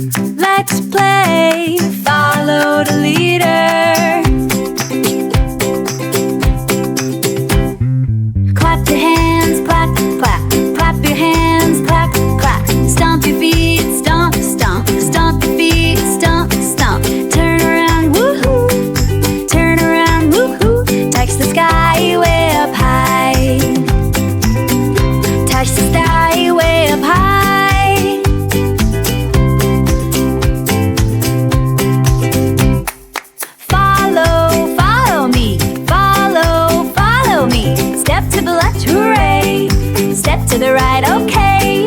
Let's play, follow the leader. Clap your hands, clap, clap. Clap your hands, clap, clap. Stomp your feet, stomp, stomp. Stomp your feet, stomp, stomp. Turn around, woohoo. Turn around, woohoo. Touch the sky way up high. Touch the sky way up high. Follow, follow me. Follow, follow me. Step to the left, hooray. Step to the right, okay.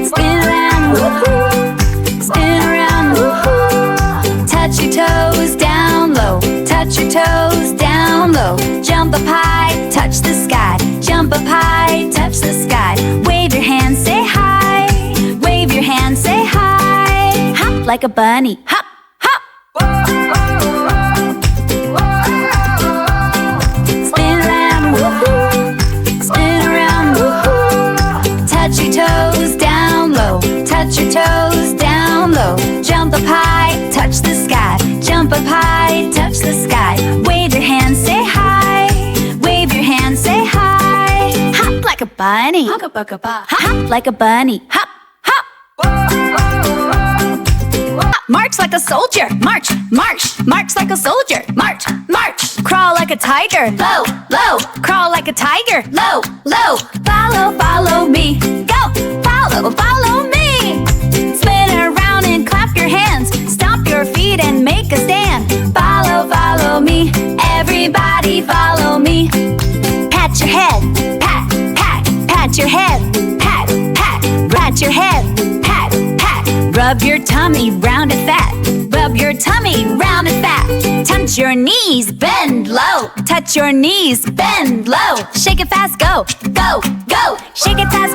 Spin around, woohoo. Spin around, woohoo. Touch your toes down low. Touch your toes down low. Jump up high, touch the sky. Jump up high, touch the sky. Wave your hands, say hi. Wave your hands, say hi. Hop like a bunny. Hop, hop. Spin around, woohoo. Spin around, woohoo. Touch your toes down low. Touch your toes down low. Jump up high, touch the sky. Jump up high, touch the sky. Wave your hands, say hi. Wave your hands, say hi. Hop like a bunny. Hop like a bunny. Hop, hop. March like a soldier. March, march. March like a soldier. March, march. Crawl like a tiger. Low, low. Crawl like a tiger. Low, low. Follow, follow me. Go, follow, follow me. Spin around and clap your hands. Stomp your feet and make a stand. Follow, follow me. Everybody follow me. Pat your head. Pat, pat. Pat your head. Pat, pat. Pat your head. Pat, pat. Rub your tummy round and fat. Rub your tummy round and fat. Touch your knees, bend low. Touch your knees, bend low. Shake it fast, go, go, go. Shake it fast.